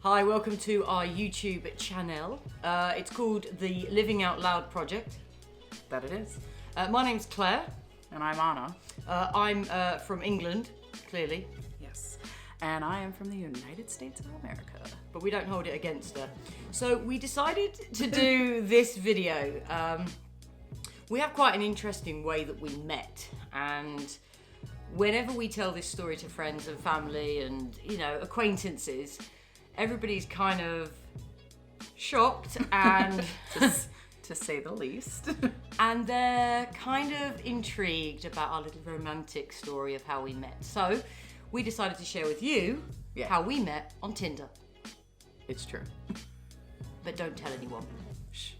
Hi, welcome to our YouTube channel. It's called the Living Out Loud Project. That it is. My name's Claire. And I'm Anna. I'm from England, clearly. Yes. And I am from the United States of America. But we don't hold it against her. So we decided to do this video. We have quite an interesting way that we met. And whenever we tell this story to friends and family and, acquaintances, everybody's kind of shocked and... to say the least. And they're kind of intrigued about our little romantic story of how we met. So we decided to share with you how we met on Tinder. It's true. But don't tell anyone. Shh.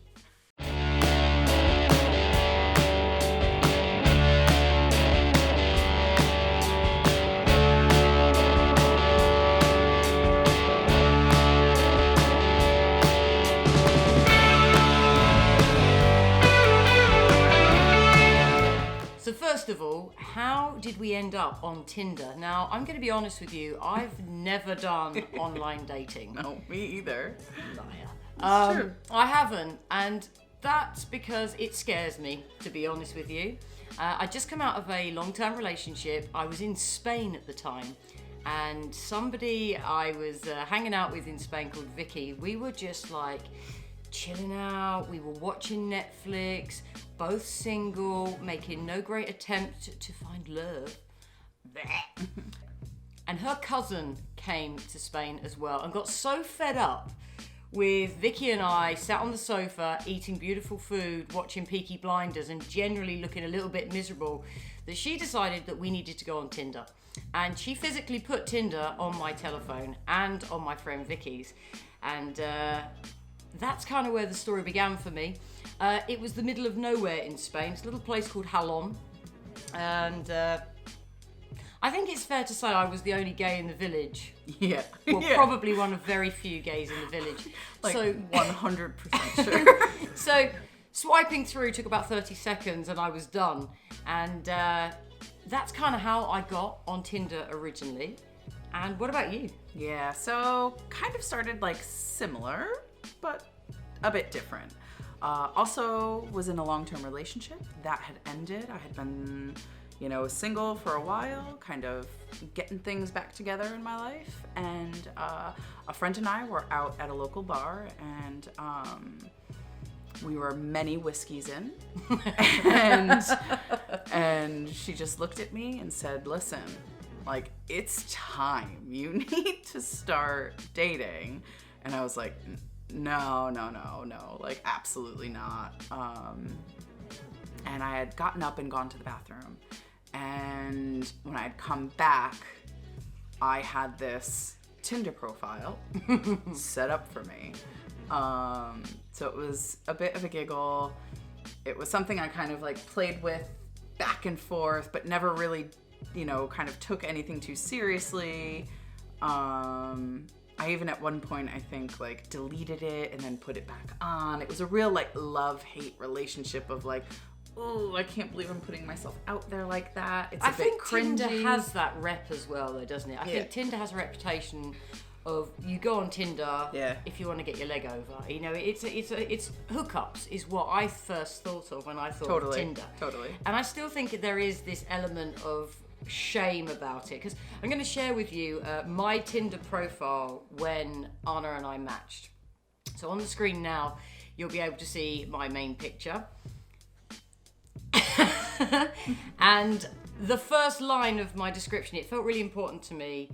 So first of all, how did we end up on Tinder? Now, I'm going to be honest with you, I've never done online dating. No, me either. Liar. True. I haven't, and that's because it scares me, to be honest with you. I just come out of a long-term relationship. I was in Spain at the time, and somebody I was hanging out with in Spain called Vicky, we were just like chilling out, we were watching Netflix, both single, making no great attempt to find love. And her cousin came to Spain as well and got so fed up with Vicky and I sat on the sofa eating beautiful food, watching Peaky Blinders and generally looking a little bit miserable that she decided that we needed to go on Tinder. And she physically put Tinder on my telephone and on my friend Vicky's. And that's kind of where the story began for me. It was the middle of nowhere in Spain. It's a little place called Jalón. And I think it's fair to say I was the only gay in the village. Yeah. Well, probably one of very few gays in the village. Like so 100% sure. So swiping through took about 30 seconds and I was done. And that's kind of how I got on Tinder originally. And what about you? Yeah, so kind of started like similar, but a bit different. Also was in a long-term relationship that had ended. I had been, single for a while, kind of getting things back together in my life. And a friend and I were out at a local bar, and we were many whiskeys in. and she just looked at me and said, "Listen, like, it's time. You need to start dating." And I was like, no, like, absolutely not. And I had gotten up and gone to the bathroom. And when I had come back, I had this Tinder profile set up for me. So it was a bit of a giggle. It was something I kind of like played with back and forth, but never really, kind of took anything too seriously. I even at one point, I think, like, deleted it and then put it back on. It was a real, like, love-hate relationship of, like, oh, I can't believe I'm putting myself out there like that. It's a bit think cringy. Tinder has that rep as well, though, doesn't it? I think Tinder has a reputation of you go on Tinder if you want to get your leg over. It's hookups is what I first thought of when I thought of Tinder. Totally. And I still think there is this element of shame about it, because I'm going to share with you my Tinder profile when Anna and I matched. So on the screen now you'll be able to see my main picture. And the first line of my description, it felt really important to me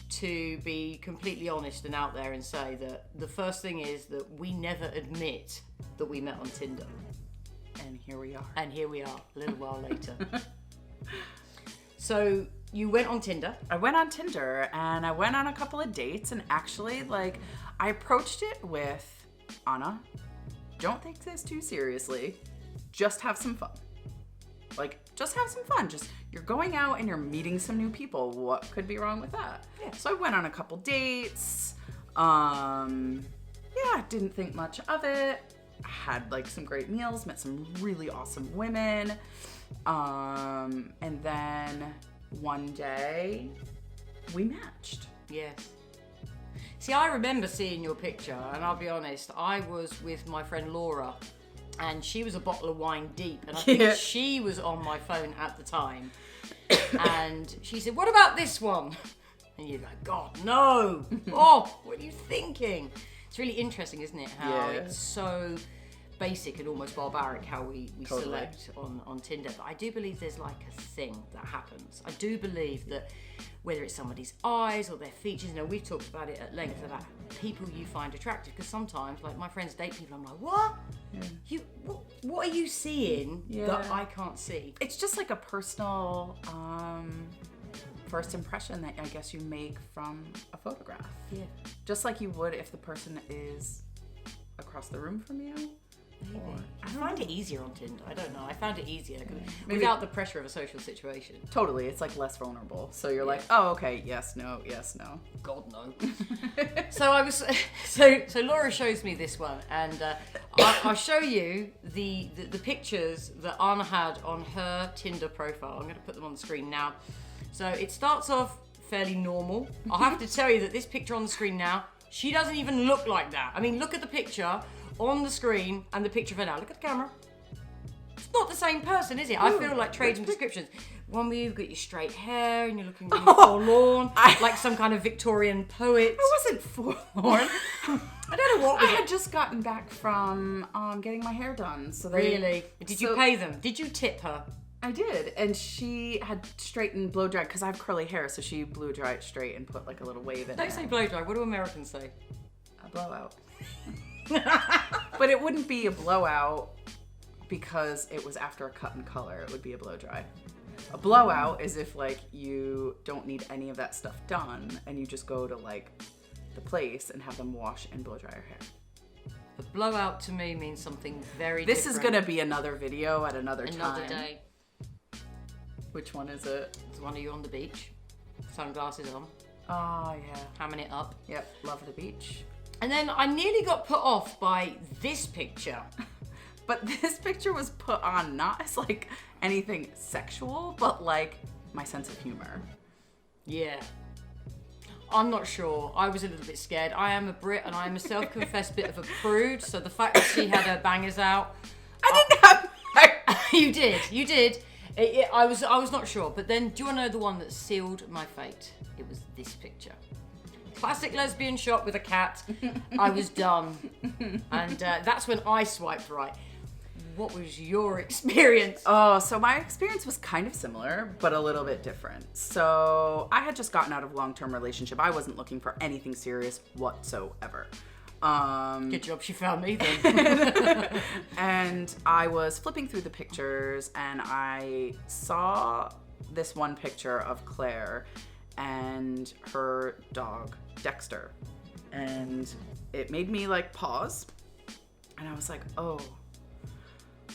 to be completely honest and out there and say that the first thing is that we never admit that we met on Tinder. And here we are. A little while later. So you went on Tinder. I went on Tinder and I went on a couple of dates, and actually, like, I approached it with, Anna, don't take this too seriously. Just have some fun. Like, just have some fun. You're going out and you're meeting some new people. What could be wrong with that? Yeah. So I went on a couple dates. Didn't think much of it. Had like some great meals, met some really awesome women. And then one day we matched. Yes. See, I remember seeing your picture, and I'll be honest, I was with my friend Laura, and she was a bottle of wine deep, and I think she was on my phone at the time. And she said, "What about this one?" And you're like, "God, no! Oh, what are you thinking?" It's really interesting, isn't it? How it's so basic and almost barbaric how we select on Tinder. But I do believe there's like a thing that happens. I do believe that whether it's somebody's eyes or their features, you know, we've talked about it at length about people you find attractive, because sometimes, like, my friends date people, I'm like, what? What are you seeing that I can't see? It's just like a personal first impression that I guess you make from a photograph. Yeah. Just like you would if the person is across the room from you. Maybe. I find it easier on Tinder. I don't know. I found it easier without the pressure of a social situation. Totally. It's like less vulnerable. So you're like, oh, okay, yes, no. God, no. So Laura shows me this one, and I'll show you the pictures that Anna had on her Tinder profile. I'm going to put them on the screen now. So it starts off fairly normal. I'll have to tell you that this picture on the screen now, she doesn't even look like that. I mean, look at the picture on the screen and the picture of her now. Look at the camera. It's not the same person, is it? I feel like trading descriptions. One where you've got your straight hair and you're looking really forlorn, like some kind of Victorian poet. I wasn't forlorn. I don't know what was I had just gotten back from getting my hair done. So really? Did you pay them? Did you tip her? I did, and she had straightened blow dry because I have curly hair, so she blew dry it straight and put like a little wave in it. Don't say blow dry. What do Americans say? A blowout. But it wouldn't be a blowout because it was after a cut and color. It would be a blow dry. A blowout is if like you don't need any of that stuff done and you just go to like the place and have them wash and blow dry your hair. A blowout to me means something very This different. is gonna be another video at another time. Another day. Which one is it? It's one of you on the beach, sunglasses on, Oh yeah. hamming it up. Yep, love the beach. And then I nearly got put off by this picture. But this picture was put on not as like anything sexual, but like my sense of humor. Yeah. I'm not sure. I was a little bit scared. I am a Brit and I am a self-confessed bit of a prude, so the fact that she had her bangers out... I didn't have... You did. I was not sure. But then, do you want to know the one that sealed my fate? It was this picture. Classic lesbian shot with a cat. I was done. And that's when I swiped right. What was your experience? Oh, so my experience was kind of similar, but a little bit different. So I had just gotten out of a long-term relationship. I wasn't looking for anything serious whatsoever. Good job she found me then. And I was flipping through the pictures and I saw this one picture of Claire and her dog, Dexter. And it made me like pause. And I was like, oh,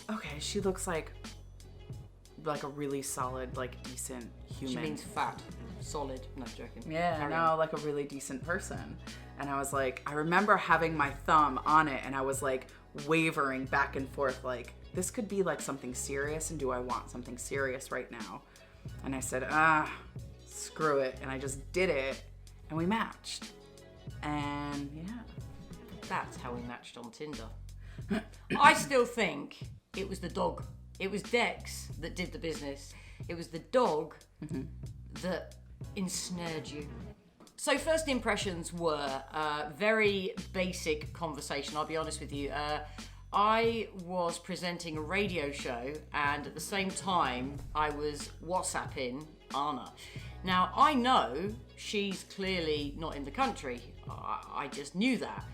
okay, she looks like a really solid, like decent human. She means fat, solid. No, joking. Yeah, no, like a really decent person. And I was like, I remember having my thumb on it and I was like wavering back and forth like, this could be like something serious and do I want something serious right now? And I said, screw it. And I just did it and we matched. And yeah. That's how we matched on Tinder. I still think it was the dog. It was Dex that did the business. It was the dog that ensnared you. So first impressions were very basic conversation, I'll be honest with you. I was presenting a radio show and at the same time I was WhatsApping Anna. Now I know she's clearly not in the country. I just knew that.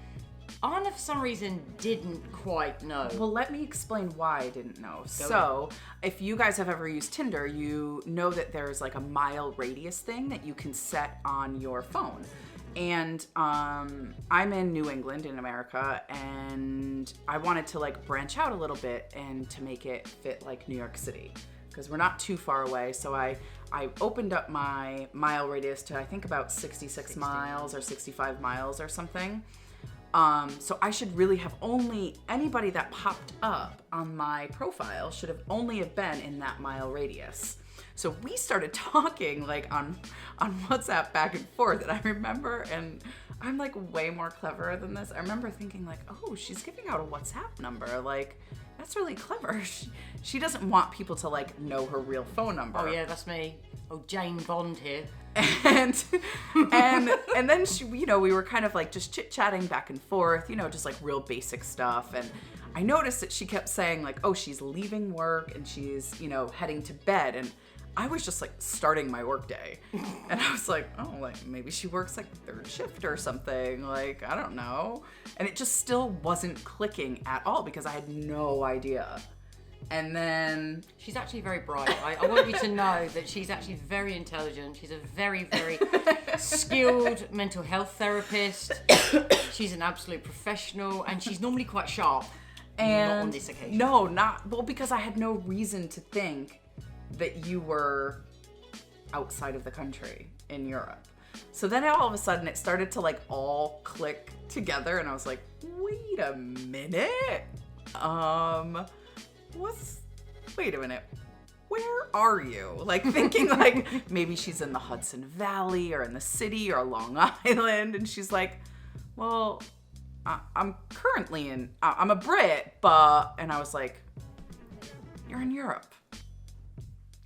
Anna, for some reason, didn't quite know. Well, let me explain why I didn't know. So, if you guys have ever used Tinder, you know that there's like a mile radius thing that you can set on your phone. And I'm in New England in America, and I wanted to like branch out a little bit and to make it fit like New York City, because we're not too far away. So I opened up my mile radius to I think about 66 miles or 65 miles or something. So I should really have only, anybody that popped up on my profile should have only have been in that mile radius. So we started talking like on WhatsApp back and forth. And I remember, and I'm like way more clever than this. I remember thinking like, oh, she's giving out a WhatsApp number. Like, that's really clever. She doesn't want people to like know her real phone number. Oh yeah, that's me. Oh, Jane Bond here. And then she, you know, we were kind of like just chit-chatting back and forth, you know, just like real basic stuff. And I noticed that she kept saying like, oh, she's leaving work and she's, you know, heading to bed. And I was just like starting my work day. And I was like, oh, like maybe she works like third shift or something. Like, I don't know. And it just still wasn't clicking at all because I had no idea. And then... She's actually very bright. I want you to know that she's actually very intelligent. She's a very, very skilled mental health therapist. She's an absolute professional, and she's normally quite sharp. And not on this occasion. No, not... Well, because I had no reason to think that you were outside of the country in Europe. So then all of a sudden it started to like all click together, and I was like, wait a minute. Wait a minute. Where are you? Like thinking like maybe she's in the Hudson Valley or in the city or Long Island. And she's like, well, I'm currently I'm a Brit, but, and I was like, you're in Europe.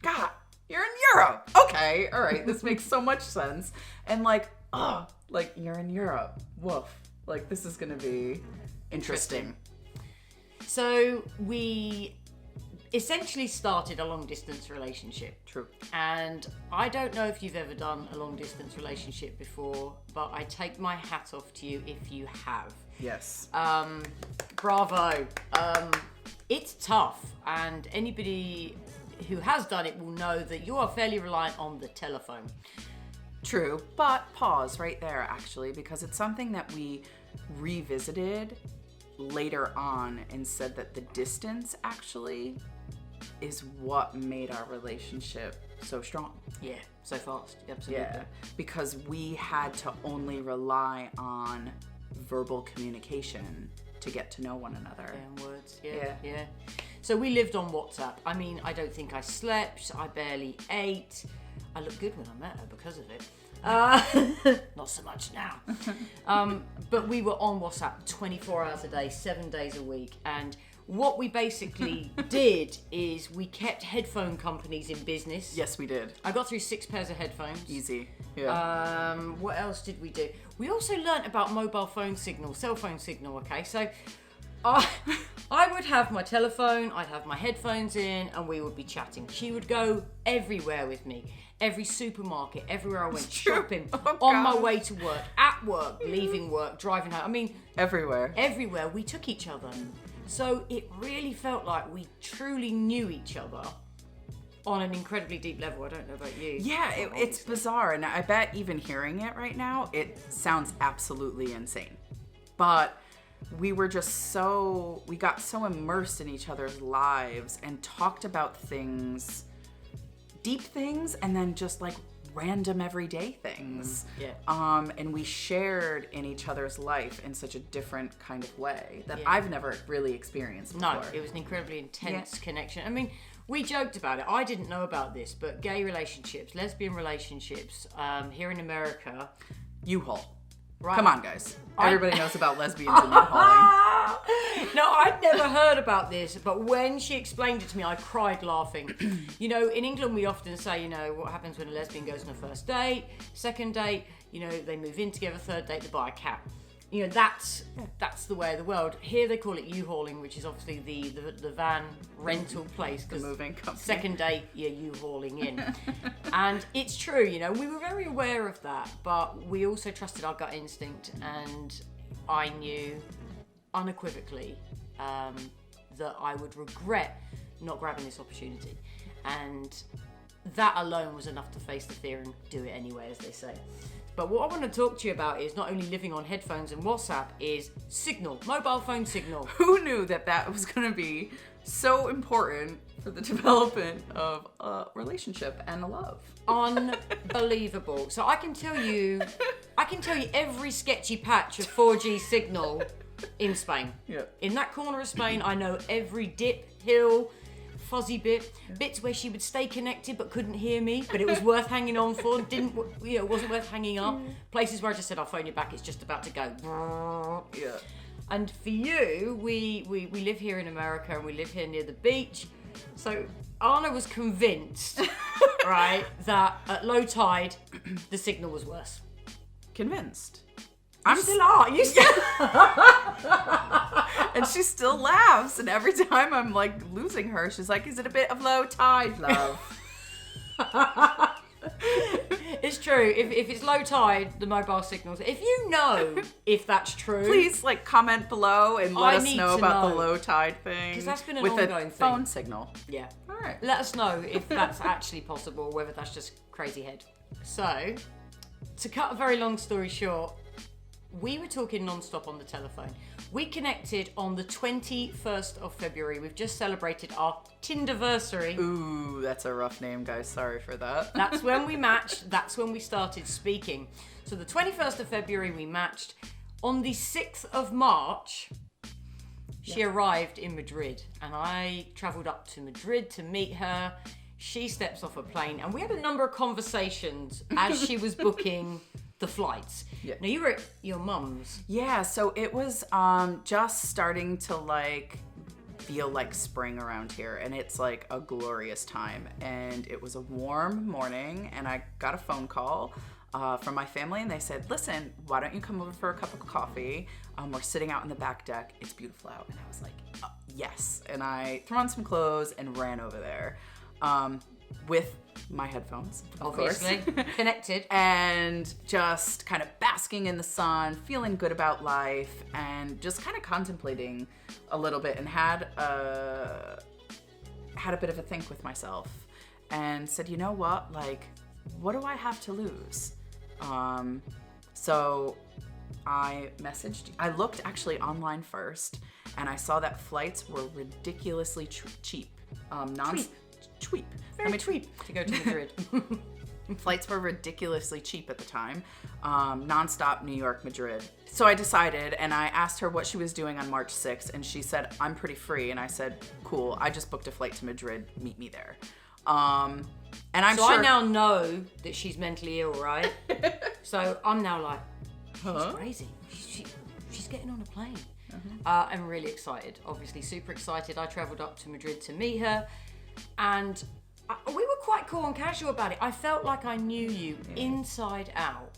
God, you're in Europe. Okay. All right. This makes so much sense. And like, oh, like you're in Europe. Woof. Like this is going to be interesting. So we essentially started a long distance relationship. True. And I don't know if you've ever done a long distance relationship before, but I take my hat off to you if you have. Yes. Bravo. It's tough, and anybody who has done it will know that you are fairly reliant on the telephone. True, but pause right there actually, because it's something that we revisited later on and said that the distance actually is what made our relationship so strong. Yeah, so fast. Absolutely. Yeah, because we had to only rely on verbal communication to get to know one another. Yeah, and words. Yeah. So we lived on WhatsApp. I mean, I don't think I slept. I barely ate. I looked good when I met her because of it. Not so much now. But we were on WhatsApp 24 hours a day, 7 days a week. And what we basically did is we kept headphone companies in business. Yes, we did. I got through 6 pairs of headphones. Easy. Yeah. What else did we do? We also learnt about mobile phone signal, cell phone signal, okay? So I would have my telephone, I'd have my headphones in, and we would be chatting. She would go everywhere with me. Every supermarket, everywhere I went, shopping, on my way to work, at work, leaving work, driving home. I mean, everywhere we took each other. So it really felt like we truly knew each other on an incredibly deep level. I don't know about you. Yeah, it's bizarre. And I bet even hearing it right now, it sounds absolutely insane. But we were just we got so immersed in each other's lives and talked about things, deep things, and then just like random everyday things. Yeah. And we shared in each other's life in such a different kind of way that I've never really experienced before. No, it was an incredibly intense connection. I mean, we joked about it. I didn't know about this, but gay relationships, lesbian relationships, here in America. U-Haul. Right. Come on, guys. Everybody knows about lesbians and U-Hauling. No, I'd never heard about this, but when she explained it to me, I cried laughing. You know, in England, we often say, you know, what happens when a lesbian goes on a first date, second date, you know, they move in together, third date, they buy a cat. You know, that's the way of the world. Here they call it U-hauling, which is obviously the van rental place. The moving company. Second date, you're U-hauling in. And it's true, you know, we were very aware of that, but we also trusted our gut instinct, and I knew unequivocally that I would regret not grabbing this opportunity. And that alone was enough to face the fear and do it anyway, as they say. But what I want to talk to you about is not only living on headphones and WhatsApp, is signal, mobile phone signal. Who knew that was going to be so important for the development of a relationship and a love? Unbelievable. So I can tell you every sketchy patch of 4G signal in Spain. Yeah. In that corner of Spain, I know every dip, hill, fuzzy bits where she would stay connected but couldn't hear me, but it was worth hanging on for. Wasn't worth hanging up. Places where I just said, I'll phone you back, it's just about to go. Yeah. And for you, we live here in America and we live here near the beach. So Anna was convinced, right, that at low tide, the signal was worse. Convinced. You still are. You still And she still laughs. And every time I'm like losing her, she's like, is it a bit of low tide, love? It's true. If it's low tide, the mobile signals. If you know if that's true, please like comment below and let us know about the low tide thing. Because that's been an with ongoing a thing. phone signal. Yeah. All right. Let us know if that's actually possible, or whether that's just crazy head. So, to cut a very long story short, we were talking non-stop on the telephone. We connected on the 21st of February. We've just celebrated our Tinderversary. Ooh, that's a rough name, guys. Sorry for that. That's when we matched. That's when we started speaking. So the 21st of February we matched. On the 6th of March, she arrived in Madrid. And I travelled up to Madrid to meet her. She steps off a plane. And we had a number of conversations as she was booking the flights. Yeah. Now, you were at your mum's. Yeah, so it was just starting to like feel like spring around here, and it's like a glorious time. And it was a warm morning, and I got a phone call from my family, and they said, listen, why don't you come over for a cup of coffee? We're sitting out in the back deck. It's beautiful out. And I was like, yes. And I threw on some clothes and ran over there with my headphones, obviously, connected. And just kind of basking in the sun, feeling good about life, and just kind of contemplating a little bit, and had a bit of a think with myself, and said, you know what, like, what do I have to lose? So I looked actually online first, and I saw that flights were ridiculously cheap. Cheap. Very cheap to go to Madrid. Flights were ridiculously cheap at the time. Nonstop New York, Madrid. So I decided, and I asked her what she was doing on March 6th, and she said, I'm pretty free. And I said, cool, I just booked a flight to Madrid. Meet me there. And I'm so sure... I now know that she's mentally ill, right? So I'm now like, she's crazy. She's getting on a plane. I'm really excited, obviously super excited. I travelled up to Madrid to meet her. And we were quite cool and casual about it. I felt like I knew you inside out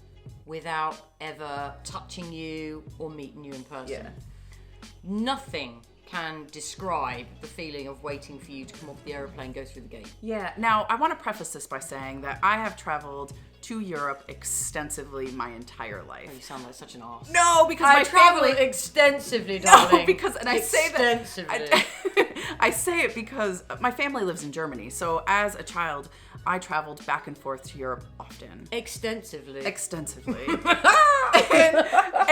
without ever touching you or meeting you in person. Yeah. Nothing can describe the feeling of waiting for you to come off the aeroplane, go through the gate. Yeah. Now, I want to preface this by saying that I have traveled to Europe extensively my entire life. Oh, you sound like such an arse. No, because my travel family... extensively, darling. No, because... And I say that... Extensively. I say it because my family lives in Germany. So as a child, I traveled back and forth to Europe often. Extensively. And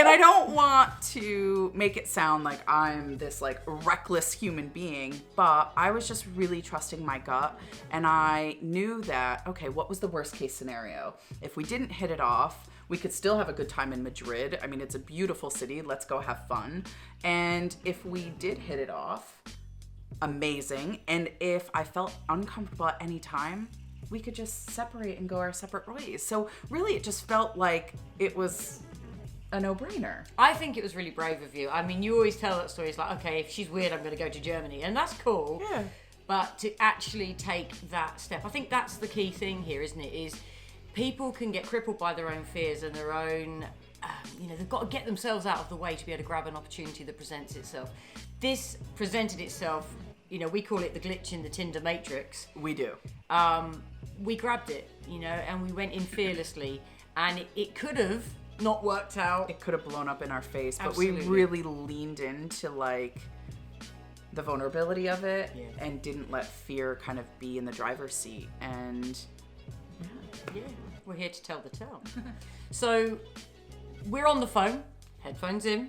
I don't want to make it sound like I'm this like reckless human being, but I was just really trusting my gut, and I knew that, okay, what was the worst case scenario? If we didn't hit it off, we could still have a good time in Madrid. I mean, it's a beautiful city. Let's go have fun. And if we did hit it off, amazing. And if I felt uncomfortable at any time, we could just separate and go our separate ways. So really, it just felt like it was a no-brainer. I think it was really brave of you. I mean, you always tell that story. It's like, okay, if she's weird, I'm going to go to Germany. And that's cool. Yeah. But to actually take that step, I think that's the key thing here, isn't it? Is people can get crippled by their own fears and their own, they've got to get themselves out of the way to be able to grab an opportunity that presents itself. This presented itself, we call it the glitch in the Tinder matrix. We do. We grabbed it, and we went in fearlessly, and it could have not worked out. It could have blown up in our face, but Absolutely. we really leaned into like the vulnerability of it and didn't let fear kind of be in the driver's seat. And yeah, we're here to tell the tale. So we're on the phone, headphones in,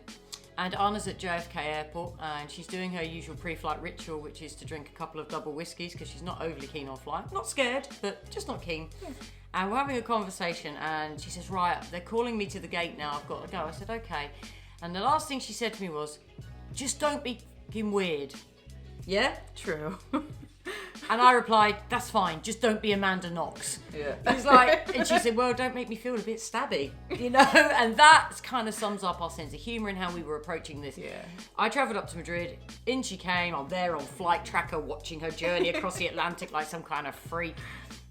and Anna's at JFK Airport, and she's doing her usual pre-flight ritual, which is to drink a couple of double whiskeys because she's not overly keen on flying. Not scared, but just not keen. Yeah. And we're having a conversation, and she says, right, they're calling me to the gate now, I've got to go. I said, okay. And the last thing she said to me was, just don't be fucking weird. Yeah? True. And I replied, that's fine, just don't be Amanda Knox. Yeah. He's like, and she said, well, don't make me feel a bit stabby, you know? And that kind of sums up our sense of humour and how we were approaching this. Yeah. I travelled up to Madrid, in she came, I'm there on flight tracker watching her journey across the Atlantic like some kind of freak.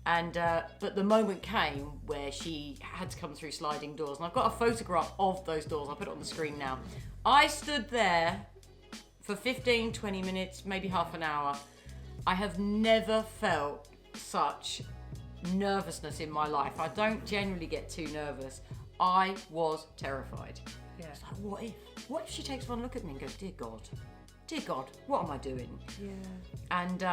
And but the moment came where she had to come through sliding doors. And I've got a photograph of those doors. I'll put it on the screen now. I stood there for 15, 20 minutes, maybe half an hour. I have never felt such nervousness in my life. I don't generally get too nervous. I was terrified. Yeah. It's like, what if? What if she takes one look at me and goes, dear God, what am I doing? Yeah. And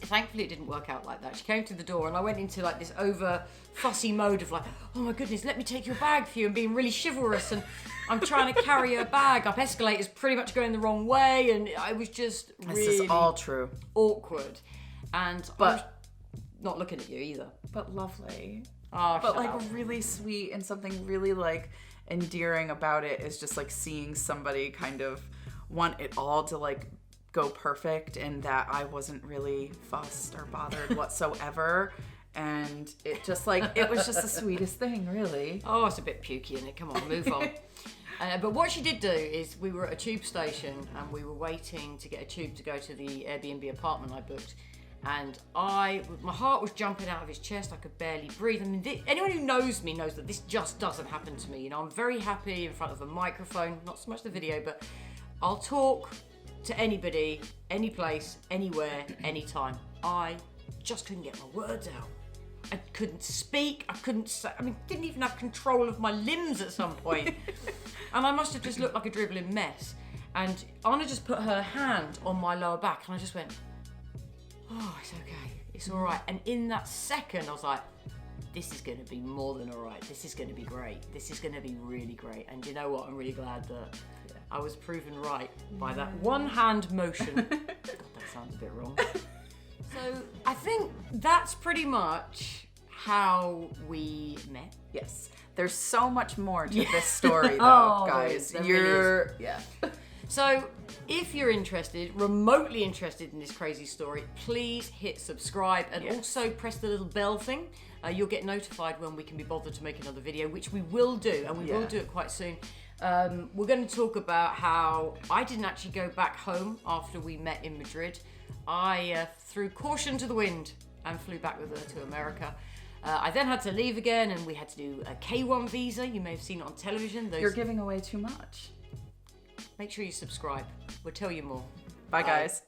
thankfully it didn't work out like that. She came to the door and I went into like this over fussy mode of like, oh my goodness, let me take your bag for you, and being really chivalrous, and I'm trying to carry her bag up escalators pretty much going the wrong way, and I was just really This is all true. awkward. And I was not looking at you either. But lovely. Oh, But shut like up. really sweet, and something really like endearing about it is just like seeing somebody kind of want it all to like go perfect, and that I wasn't really fussed or bothered whatsoever. And it just like, it was just the sweetest thing, really. Oh, it's a bit pukey, isn't it? Come on, move on. But what she did do is we were at a tube station and we were waiting to get a tube to go to the Airbnb apartment I booked. And my heart was jumping out of his chest. I could barely breathe. I mean, anyone who knows me knows that this just doesn't happen to me. You know, I'm very happy in front of a microphone, not so much the video, but I'll talk to anybody, any place, anywhere, anytime. I just couldn't get my words out. I couldn't speak. I couldn't say. I mean, didn't even have control of my limbs at some point. And I must have just looked like a dribbling mess. And Anna just put her hand on my lower back, and I just went, oh, it's okay. It's all right. And in that second, I was like, this is going to be more than all right. This is going to be great. This is going to be really great. And you know what? I'm really glad that I was proven right by that one hand motion. God, that sounds a bit wrong. So I think that's pretty much how we met. Yes. There's so much more to this story, though, Oh, guys. there really is. Yeah. So if you're interested, remotely interested in this crazy story, please hit subscribe and also press the little bell thing. You'll get notified when we can be bothered to make another video, which we will do, and we will do it quite soon. We're going to talk about how I didn't actually go back home after we met in Madrid. I threw caution to the wind and flew back with her to America. I then had to leave again, and we had to do a K1 visa. You may have seen it on television. You're giving away too much. Make sure you subscribe. We'll tell you more. Bye, guys.